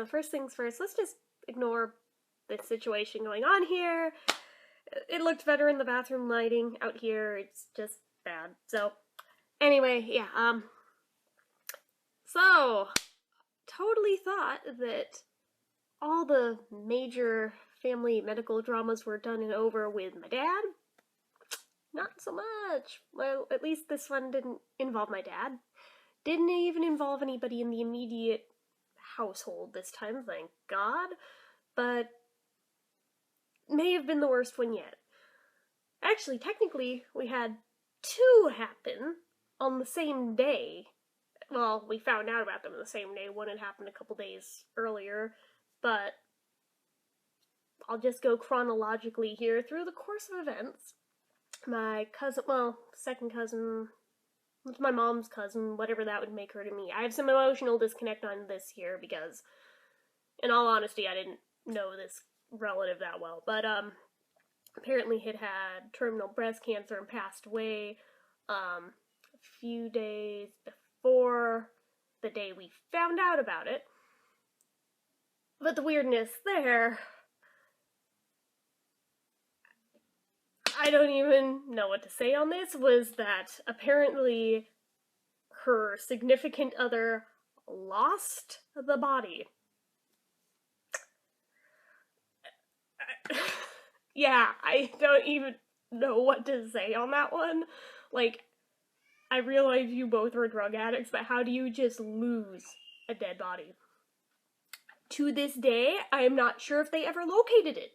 so first things first, let's just ignore the situation going on here. It looked better in the bathroom lighting. Out here, it's just bad. So, anyway, yeah, so, totally thought that all the major family medical dramas were done and over with my dad. Not so much. Well, at least this one didn't involve my dad. Didn't even involve anybody in the immediate household this time, thank God. But may have been the worst one yet. Actually, technically, we had two happen on the same day. Well, we found out about them the same day. One had happened a couple days earlier, but I'll just go chronologically here through the course of events. My cousin, well, second cousin, it's my mom's cousin, whatever that would make her to me. I have some emotional disconnect on this here because, in all honesty, I didn't know this relative that well. But, apparently had terminal breast cancer and passed away, a few days before the day we found out about it. But the weirdness there, I don't even know what to say on this, was that apparently her significant other lost the body. Yeah, I don't even know what to say on that one. Like, I realize you both were drug addicts, but how do you just lose a dead body? To this day, I am not sure if they ever located it.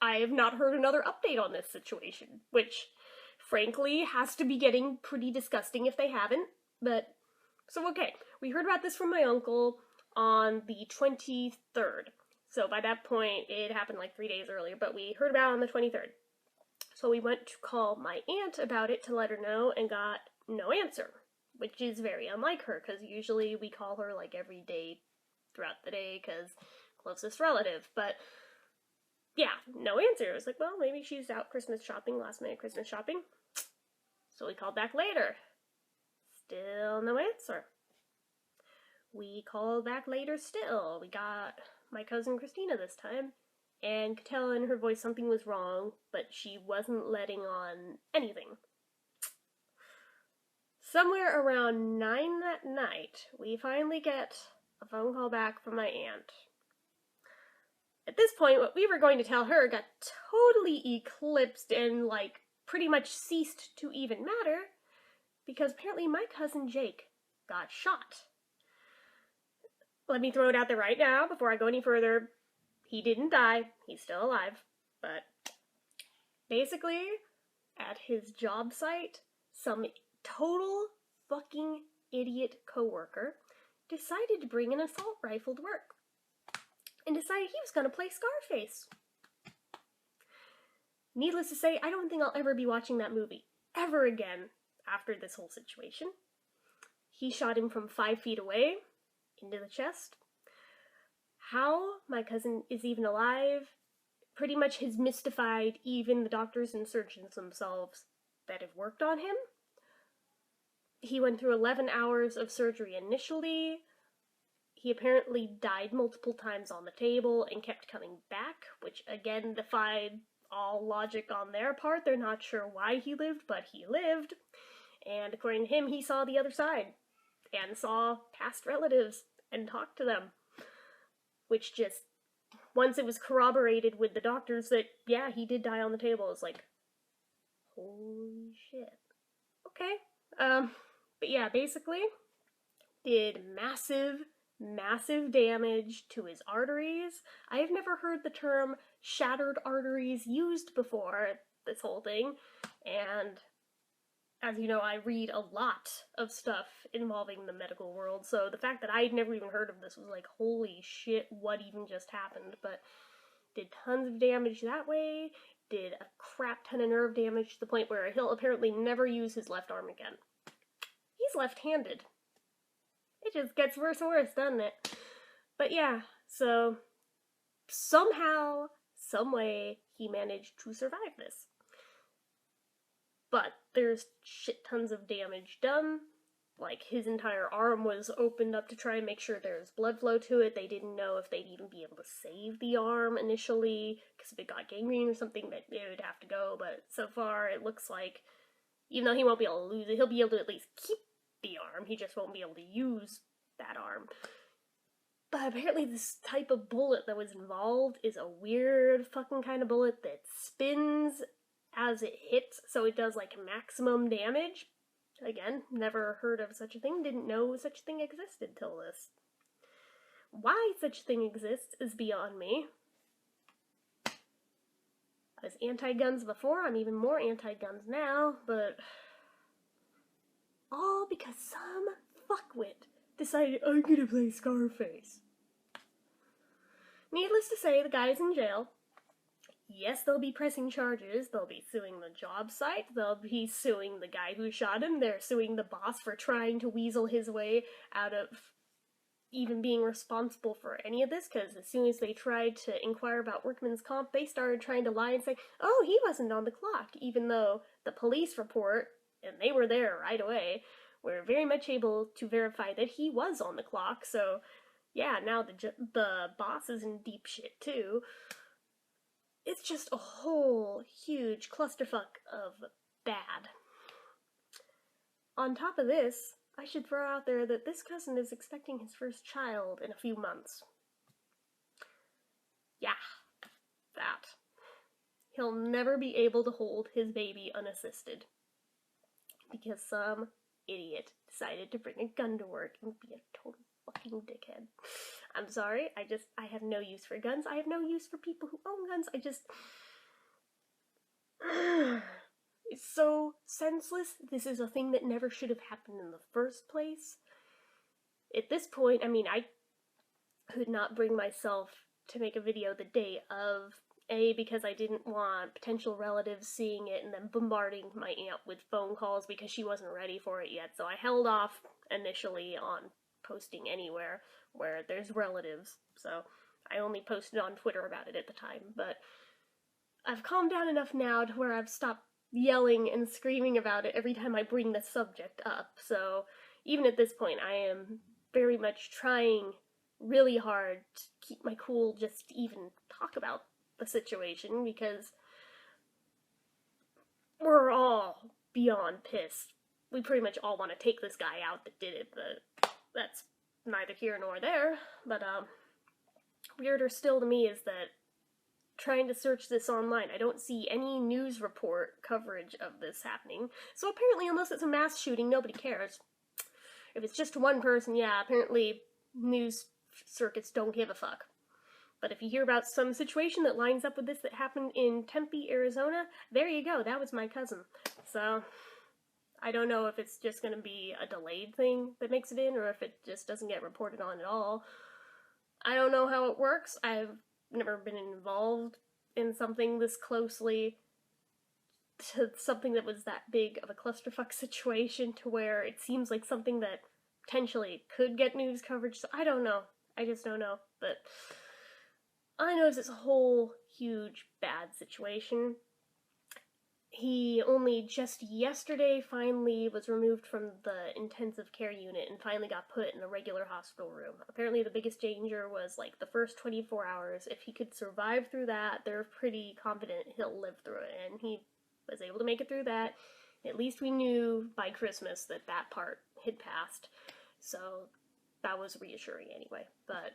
I have not heard another update on this situation, which, frankly, has to be getting pretty disgusting if they haven't, but, so okay, we heard about this from my uncle on the 23rd, so by that point, it happened like 3 days earlier, but we heard about it on the 23rd, so we went to call my aunt about it to let her know, and got no answer, which is very unlike her, because usually we call her like every day throughout the day, because closest relative, but yeah, no answer. It was like, well, maybe she's out Christmas shopping, last minute Christmas shopping. So we called back later. Still no answer. We called back later still. We got my cousin Christina this time, and could tell in her voice something was wrong, but she wasn't letting on anything. Somewhere around 9 that night, we finally get a phone call back from my aunt. At this point, what we were going to tell her got totally eclipsed and, like, pretty much ceased to even matter, because apparently my cousin Jake got shot. Let me throw it out there right now, before I go any further. He didn't die. He's still alive. But basically, at his job site, some total fucking idiot coworker decided to bring an assault rifle to work. And decided he was going to play Scarface. Needless to say, I don't think I'll ever be watching that movie ever again after this whole situation. He shot him from 5 feet away, into the chest. How my cousin is even alive pretty much has mystified even the doctors and surgeons themselves that have worked on him. He went through 11 hours of surgery initially. He apparently died multiple times on the table and kept coming back, which again defied all logic on their part. They're not sure why he lived, but he lived. And according to him, he saw the other side and saw past relatives and talked to them. Which just, once it was corroborated with the doctors that, yeah, he did die on the table, it's like, holy shit. Okay. But yeah, basically, did massive damage to his arteries. I have never heard the term shattered arteries used before this whole thing, and as you know, I read a lot of stuff involving the medical world, so the fact that I'd never even heard of this was like, holy shit, what even just happened? But did tons of damage that way, did a crap ton of nerve damage to the point where he'll apparently never use his left arm again. He's left-handed. It just gets worse and worse, doesn't it? But yeah, so somehow, some way, he managed to survive this. But there's shit tons of damage done. like, his entire arm was opened up to try and make sure there's blood flow to it. They didn't know if they'd even be able to save the arm initially, because if it got gangrene or something, that it would have to go. But so far, it looks like, even though he won't be able to lose it, he'll be able to at least keep the arm. He just won't be able to use that arm. But apparently this type of bullet that was involved is a weird fucking kind of bullet that spins as it hits, so it does, like, maximum damage. Again, never heard of such a thing, didn't know such a thing existed till this. Why such a thing exists is beyond me. I was anti-guns before, I'm even more anti-guns now, but all because some fuckwit decided, I'm gonna play Scarface. Needless to say, the guy's in jail. Yes, they'll be pressing charges. They'll be suing the job site. They'll be suing the guy who shot him. They're suing the boss for trying to weasel his way out of even being responsible for any of this, because as soon as they tried to inquire about workman's comp, they started trying to lie and say, oh, he wasn't on the clock, even though the police report, and they were there right away, were very much able to verify that he was on the clock. So yeah, now the boss is in deep shit too. It's just a whole huge clusterfuck of bad. On top of this, I should throw out there that this cousin is expecting his first child in a few months. Yeah, that. He'll never be able to hold his baby unassisted, because some idiot decided to bring a gun to work and be a total fucking dickhead. I'm sorry, I have no use for guns. I have no use for people who own guns. It's so senseless. This is a thing that never should have happened in the first place. At this point, I mean, I could not bring myself to make a video the day of, because I didn't want potential relatives seeing it and then bombarding my aunt with phone calls because she wasn't ready for it yet. So I held off initially on posting anywhere where there's relatives. So I only posted on Twitter about it at the time. But I've calmed down enough now to where I've stopped yelling and screaming about it every time I bring the subject up. So even at this point, I am very much trying really hard to keep my cool just to even talk about the situation, because we're all beyond pissed. We pretty much all want to take this guy out that did it, but that's neither here nor there. But weirder still to me is that trying to search this online, I don't see any news report coverage of this happening. So apparently, unless it's a mass shooting, nobody cares. If it's just one person, yeah, apparently news circuits don't give a fuck. But if you hear about some situation that lines up with this that happened in Tempe, Arizona, there you go, that was my cousin. So I don't know if it's just going to be a delayed thing that makes it in, or if it just doesn't get reported on at all. I don't know how it works. I've never been involved in something this closely to something that was that big of a clusterfuck situation, to where it seems like something that potentially could get news coverage. So I don't know. I just don't know. But I know it's a whole huge bad situation. He only just yesterday finally was removed from the intensive care unit and finally got put in a regular hospital room. Apparently the biggest danger was like the first 24 hours. If he could survive through that, they're pretty confident he'll live through it. And he was able to make it through that. At least we knew by Christmas that that part had passed. So that was reassuring anyway. But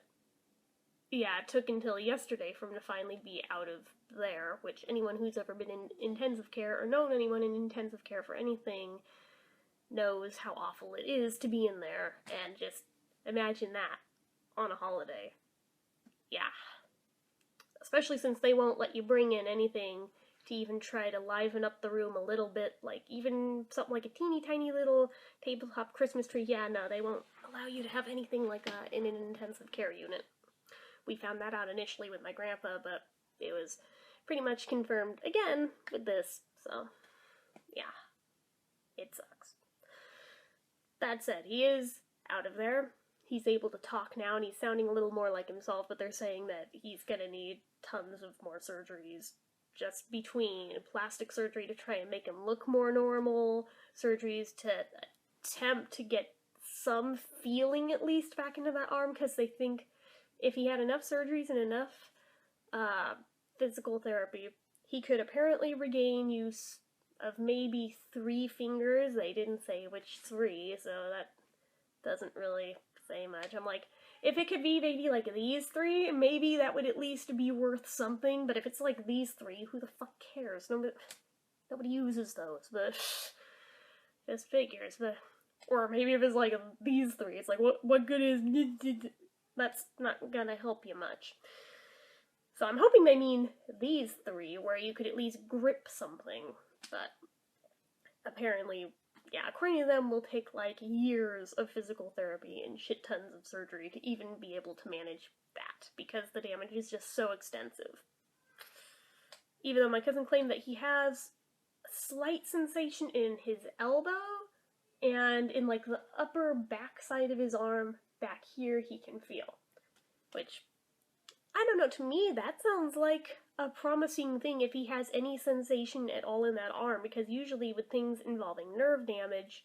yeah, it took until yesterday for him to finally be out of there, which anyone who's ever been in intensive care or known anyone in intensive care for anything knows how awful it is to be in there. And just imagine that on a holiday. Yeah. Especially since they won't let you bring in anything to even try to liven up the room a little bit, like even something like a teeny tiny little tabletop Christmas tree. Yeah, no, they won't allow you to have anything like that in an intensive care unit. We found that out initially with my grandpa, but it was pretty much confirmed again with this, so yeah, it sucks. That said, he is out of there. He's able to talk now, and he's sounding a little more like himself, but they're saying that he's gonna need tons of more surgeries, just between plastic surgery to try and make him look more normal, surgeries to attempt to get some feeling at least back into that arm, because they think if he had enough surgeries and enough physical therapy, he could apparently regain use of maybe 3 fingers. They didn't say which 3, so that doesn't really say much. I'm like, if it could be maybe like these 3, maybe that would at least be worth something, but if it's like these 3, who the fuck cares? Nobody uses those, but just figures. But, or maybe if it's like these 3, it's like, what good is, that's not gonna help you much. So I'm hoping they mean these 3, where you could at least grip something, but apparently, yeah, according to them, will take like years of physical therapy and shit tons of surgery to even be able to manage that, because the damage is just so extensive. Even though my cousin claimed that he has a slight sensation in his elbow, and in like the upper back side of his arm, back here, he can feel. Which, I don't know, to me that sounds like a promising thing if he has any sensation at all in that arm, because usually with things involving nerve damage,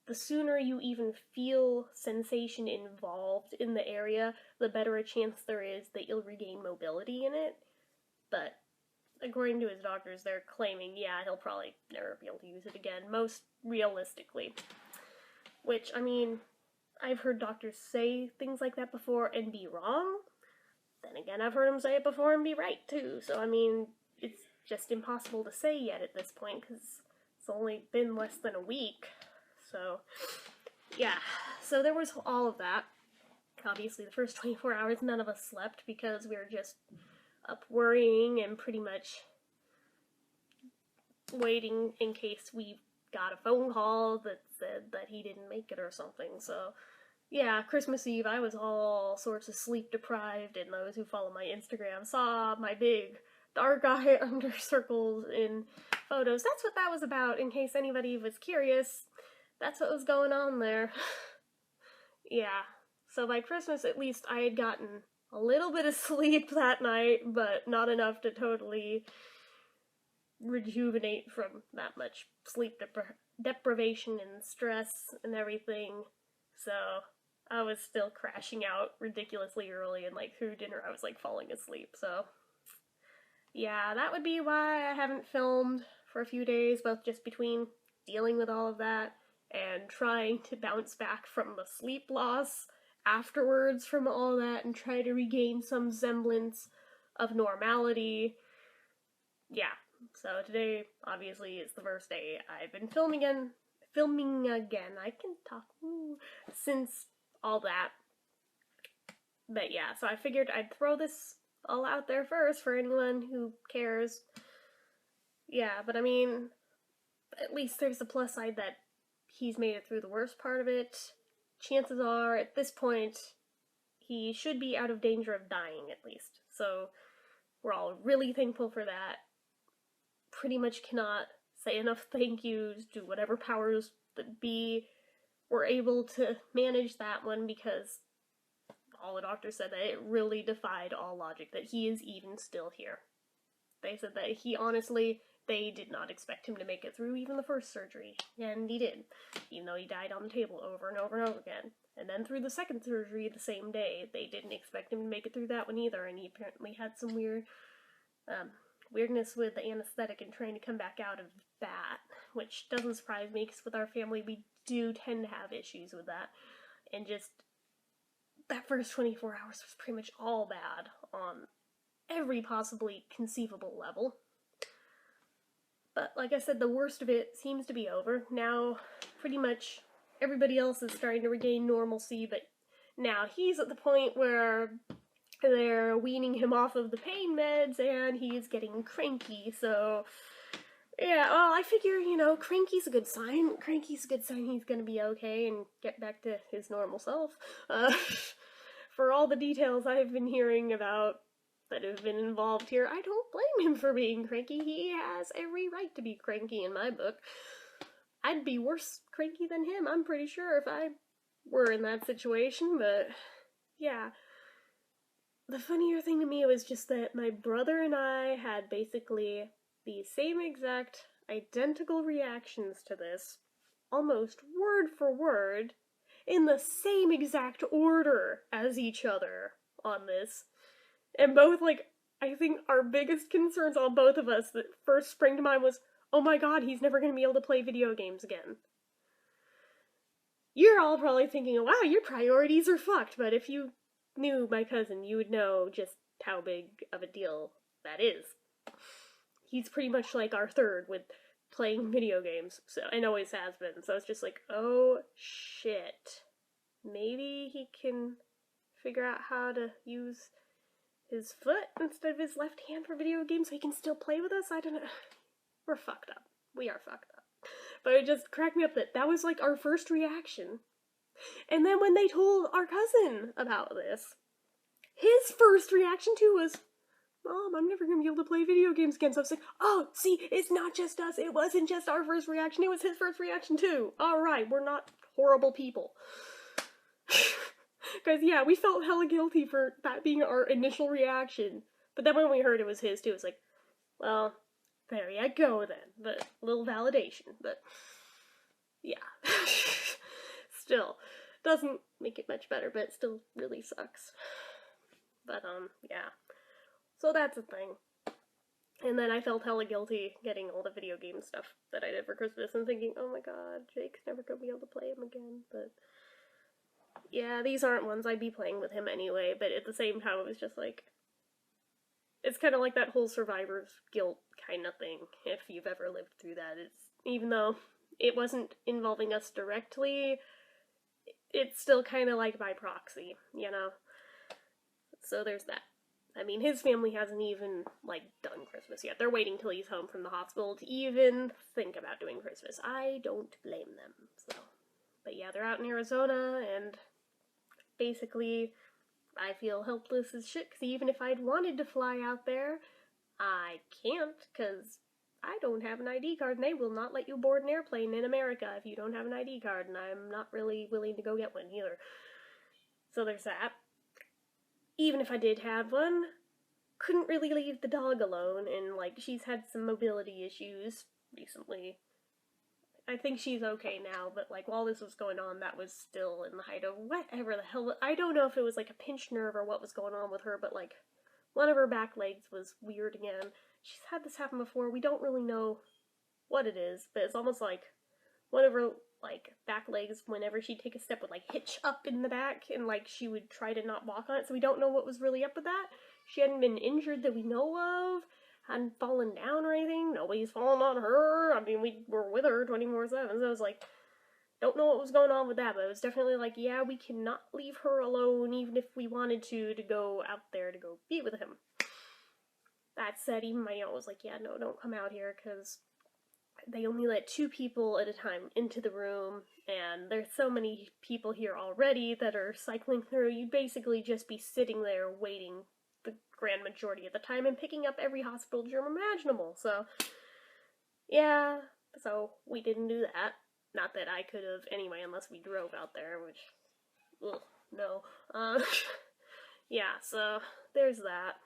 the sooner you even feel sensation involved in the area, the better a chance there is that you'll regain mobility in it. But according to his doctors, they're claiming, yeah, he'll probably never be able to use it again, most realistically. Which, I mean, I've heard doctors say things like that before and be wrong. Then again, I've heard them say it before and be right, too. So, I mean, it's just impossible to say yet at this point, because it's only been less than a week. So, yeah. So there was all of that. Obviously, the first 24 hours, none of us slept, because we were just up worrying and pretty much waiting in case we got a phone call that said that he didn't make it or something. So, yeah, Christmas Eve, I was all sorts of sleep deprived, and those who follow my Instagram saw my big dark eye under circles in photos. That's what that was about, in case anybody was curious. That's what was going on there. Yeah, so by Christmas, at least, I had gotten a little bit of sleep that night, but not enough to totally rejuvenate from that much sleep deprivation and stress and everything. So I was still crashing out ridiculously early, and like through dinner I was like falling asleep. So yeah, that would be why I haven't filmed for a few days, both just between dealing with all of that and trying to bounce back from the sleep loss afterwards from all that and try to regain some semblance of normality. Yeah, so today obviously is the first day I've been filming again. I can talk since all that. But yeah, so I figured I'd throw this all out there first for anyone who cares. Yeah, but I mean, at least there's the plus side that he's made it through the worst part of it. Chances are, at this point, he should be out of danger of dying, at least. So, we're all really thankful for that. Pretty much cannot say enough thank yous, do whatever powers that be were able to manage that one, because all the doctors said that it really defied all logic that he is even still here. They said that they did not expect him to make it through even the first surgery, and he did, even though he died on the table over and over and over again. And then through the second surgery the same day, they didn't expect him to make it through that one either, and he apparently had some weirdness with the anesthetic and trying to come back out of that, which doesn't surprise me, because with our family we do tend to have issues with that. And just that first 24 hours was pretty much all bad on every possibly conceivable level. But like I said, the worst of it seems to be over. Now, pretty much everybody else is starting to regain normalcy, but now he's at the point where they're weaning him off of the pain meds, and he's getting cranky, so yeah, well, I figure, cranky's a good sign. Cranky's a good sign he's gonna be okay and get back to his normal self. For all the details I've been hearing about that have been involved here, I don't blame him for being cranky. He has every right to be cranky in my book. I'd be worse cranky than him, I'm pretty sure, if I were in that situation, but yeah. The funnier thing to me was just that my brother and I had basically the same exact identical reactions to this. almost word for word in the same exact order as each other on this. And both, like, I think our biggest concerns on both of us that first spring to mind was, oh my god, he's never going to be able to play video games again. You're all probably thinking, wow, your priorities are fucked, but if you knew my cousin, you would know just how big of a deal that is. He's pretty much like our third with playing video games, so, and always has been, so it's just like, oh shit. Maybe he can figure out how to use his foot instead of his left hand for video games so he can still play with us? I don't know. We're fucked up. We are fucked up. But it just cracked me up that was like our first reaction. And then when they told our cousin about this, his first reaction too was, Mom, I'm never gonna be able to play video games again. So I was like, oh, see, it's not just us. It wasn't just our first reaction. It was his first reaction too. Alright, we're not horrible people. Because, yeah, we felt hella guilty for that being our initial reaction. But then when we heard it was his too, it was like, well, there you go then. But a little validation. But, yeah. Still, doesn't make it much better, but it still really sucks. But, yeah. So that's a thing. And then I felt hella guilty getting all the video game stuff that I did for Christmas and thinking, oh my god, Jake's never gonna be able to play him again. But, yeah, these aren't ones I'd be playing with him anyway, but at the same time it was just like, it's kind of like that whole survivor's guilt kind of thing, if you've ever lived through that. It's, even though it wasn't involving us directly, it's still kind of like by proxy, you know? So there's that. I mean, his family hasn't even, like, done Christmas yet. They're waiting till he's home from the hospital to even think about doing Christmas. I don't blame them, so. But yeah, they're out in Arizona, and basically, I feel helpless as shit, because even if I'd wanted to fly out there, I can't, because I don't have an ID card, and they will not let you board an airplane in America if you don't have an ID card, and I'm not really willing to go get one either. So there's that. Even if I did have one, couldn't really leave the dog alone, and, like, she's had some mobility issues recently. I think she's okay now, but, like, while this was going on, that was still in the height of whatever the hell. I don't know if it was, like, a pinched nerve or what was going on with her, but, like, one of her back legs was weird again. She's had this happen before. We don't really know what it is, but it's almost like one of her, like, back legs, whenever she'd take a step, would, like, hitch up in the back, and, like, she would try to not walk on it, so we don't know what was really up with that. She hadn't been injured that we know of, hadn't fallen down or anything, nobody's fallen on her. I mean, we were with her 24/7, so I was like, don't know what was going on with that, but it was definitely like, yeah, we cannot leave her alone, even if we wanted to go out there to go be with him. That said, even my aunt was like, yeah, no, don't come out here, because they only let 2 people at a time into the room, and there's so many people here already that are cycling through, you'd basically just be sitting there waiting the grand majority of the time and picking up every hospital germ imaginable, so, yeah, so we didn't do that. Not that I could have anyway, unless we drove out there, which, ugh, no. Yeah, so there's that.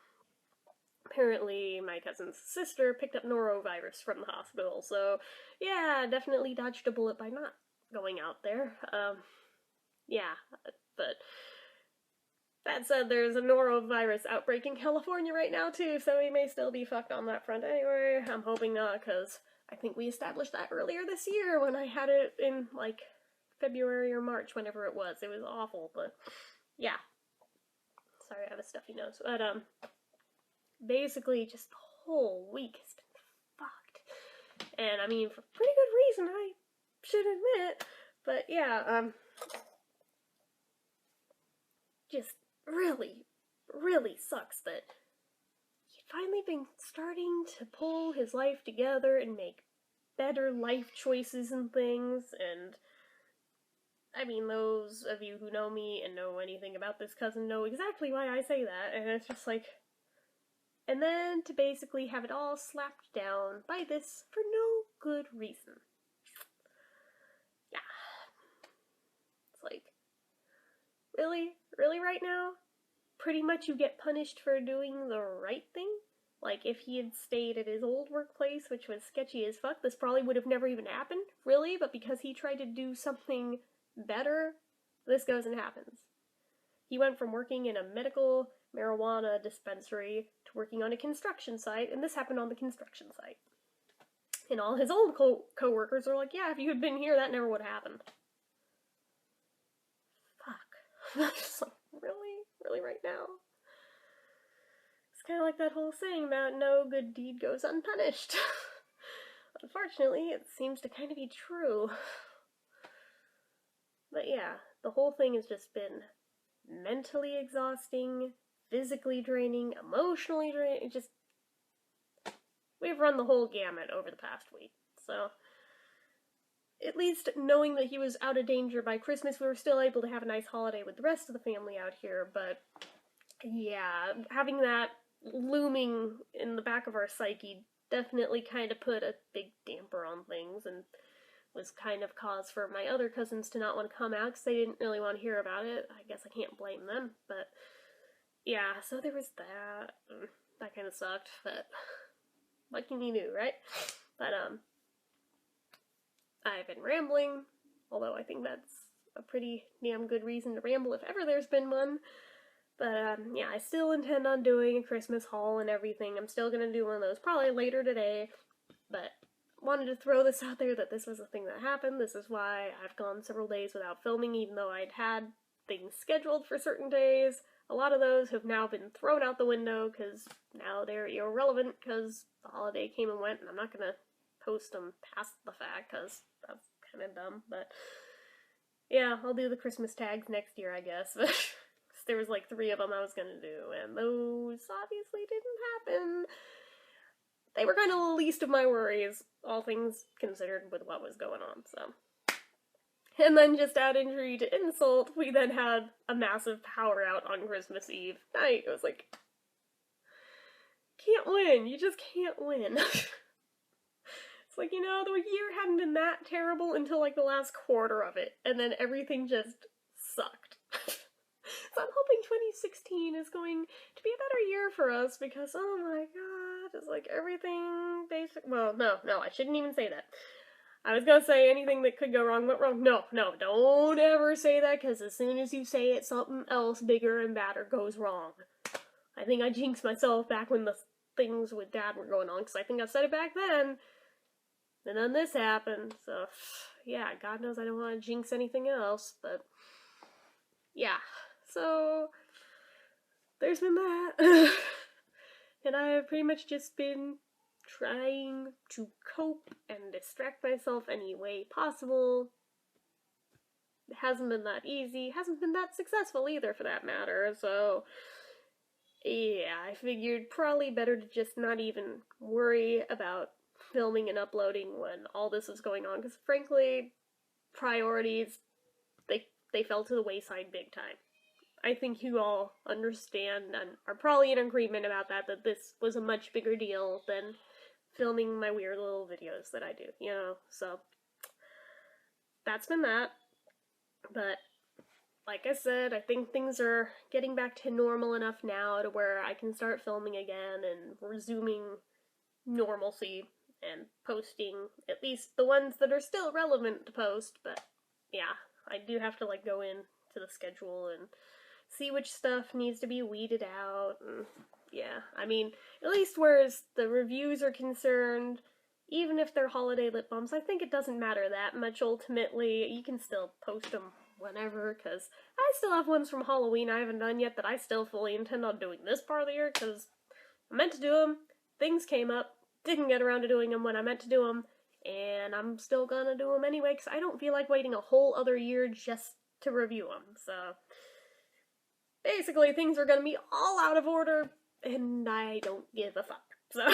Apparently, my cousin's sister picked up norovirus from the hospital, so yeah, definitely dodged a bullet by not going out there. Yeah, but that said, there's a norovirus outbreak in California right now, too, so we may still be fucked on that front anyway. I'm hoping not, because I think we established that earlier this year when I had it in, like, February or March, whenever it was. It was awful, but yeah. Sorry, I have a stuffy nose. But, basically, just the whole week has been fucked. And, I mean, for pretty good reason, I should admit. But, yeah, just really, really sucks that he'd finally been starting to pull his life together and make better life choices and things, and I mean, those of you who know me and know anything about this cousin know exactly why I say that, and it's just like, and then to basically have it all slapped down by this for no good reason. Yeah. It's like, really? Really right now? Pretty much you get punished for doing the right thing? Like, if he had stayed at his old workplace, which was sketchy as fuck, this probably would have never even happened, really, but because he tried to do something better, this goes and happens. He went from working in a medical marijuana dispensary to working on a construction site, and this happened on the construction site. And all his old co-workers are like, yeah, if you had been here, that never would have happened. Fuck. I'm just like, really? Really right now? It's kind of like that whole saying about no good deed goes unpunished. Unfortunately, it seems to kind of be true. But yeah, the whole thing has just been mentally exhausting, physically draining, emotionally draining. Just, we've run the whole gamut over the past week. So, at least knowing that he was out of danger by Christmas, we were still able to have a nice holiday with the rest of the family out here. But yeah, having that looming in the back of our psyche definitely kind of put a big damper on things, and was kind of cause for my other cousins to not want to come out because they didn't really want to hear about it. I guess I can't blame them, but yeah, so there was that. That kind of sucked, but what can you do, right? But I've been rambling, although I think that's a pretty damn good reason to ramble if ever there's been one. But yeah, I still intend on doing a Christmas haul and everything. I'm still gonna do one of those probably later today, but wanted to throw this out there that this was a thing that happened. This is why I've gone several days without filming, even though I'd had things scheduled for certain days. A lot of those have now been thrown out the window because now they're irrelevant because the holiday came and went, and I'm not gonna post them past the fact because that's kind of dumb. But yeah, I'll do the Christmas tags next year, I guess. There was like 3 of them I was gonna do, and those obviously didn't happen. They were kind of the least of my worries, all things considered, with what was going on, so. And then, just add injury to insult, we then had a massive power out on Christmas Eve night. It was like, can't win. You just can't win. It's like, you know, the year hadn't been that terrible until like the last quarter of it, and then everything just sucked. So I'm hoping 2016 is going to be a better year for us because, oh my god, it's like everything well, no, I shouldn't even say that. I was gonna say anything that could go wrong went wrong. No, don't ever say that, because as soon as you say it, something else bigger and badder goes wrong. I think I jinxed myself back when the things with Dad were going on, because I think I said it back then, and then this happened, so, yeah, God knows I don't want to jinx anything else, but, yeah. So, there's been that, and I have pretty much just been trying to cope and distract myself any way possible. It hasn't been that easy, hasn't been that successful either, for that matter, so, yeah, I figured probably better to just not even worry about filming and uploading when all this is going on, because frankly, priorities, they fell to the wayside big time. I think you all understand and are probably in agreement about that this was a much bigger deal than filming my weird little videos that I do, you know, so that's been that. But like I said, I think things are getting back to normal enough now to where I can start filming again and resuming normalcy and posting at least the ones that are still relevant to post. But yeah, I do have to like go in to the schedule and see which stuff needs to be weeded out, and yeah, I mean, at least whereas the reviews are concerned, even if they're holiday lip balms, I think it doesn't matter that much ultimately. You can still post them whenever, because I still have ones from Halloween I haven't done yet that I still fully intend on doing this part of the year, because I meant to do them, things came up, didn't get around to doing them when I meant to do them, and I'm still gonna do them anyway, because I don't feel like waiting a whole other year just to review them, so basically, things are gonna be all out of order, and I don't give a fuck. So,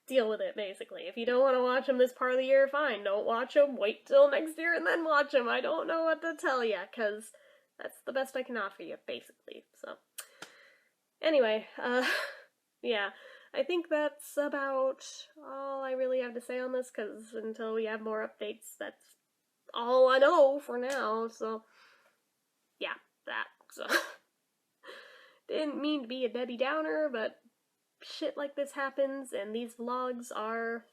deal with it, basically. If you don't want to watch them this part of the year, fine. Don't watch them. Wait till next year and then watch them. I don't know what to tell you, because that's the best I can offer you, basically. So, anyway, yeah. I think that's about all I really have to say on this, because until we have more updates, that's all I know for now. So, yeah, that. So, didn't mean to be a Debbie Downer, but shit like this happens, and these vlogs are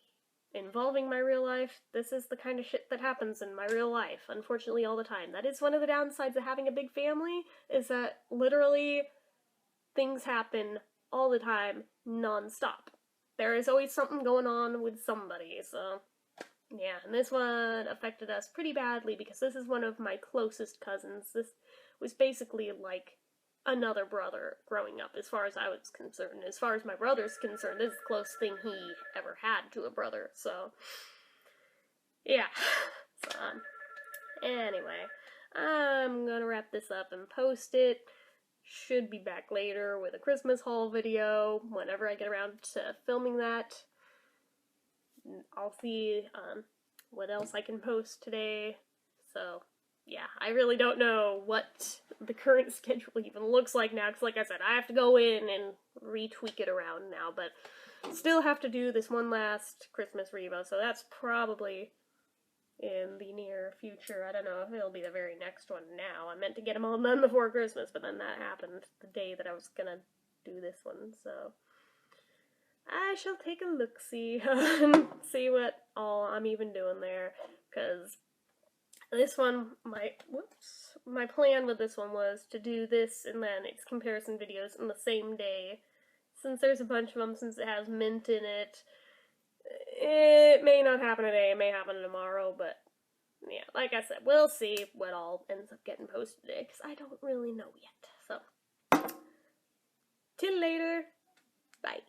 involving my real life, this is the kind of shit that happens in my real life, unfortunately, all the time. That is one of the downsides of having a big family, is that literally things happen all the time, non-stop. There is always something going on with somebody, so yeah, and this one affected us pretty badly because this is one of my closest cousins. This was basically like another brother growing up, as far as I was concerned. As far as my brother's concerned, this is the closest thing he ever had to a brother, so yeah. So, anyway, I'm gonna wrap this up and post it. Should be back later with a Christmas haul video, whenever I get around to filming that. I'll see what else I can post today, so yeah, I really don't know what the current schedule even looks like now, because like I said, I have to go in and retweak it around now, but still have to do this one last Christmas Revo, so that's probably in the near future. I don't know if it'll be the very next one now. I meant to get them all done before Christmas, but then that happened the day that I was gonna do this one, so I shall take a look-see and see what all I'm even doing there, because this one, my plan with this one was to do this and then its comparison videos in the same day. Since there's a bunch of them, since it has mint in it, it may not happen today, it may happen tomorrow, but yeah, like I said, we'll see what all ends up getting posted today, because I don't really know yet. So, till later, bye.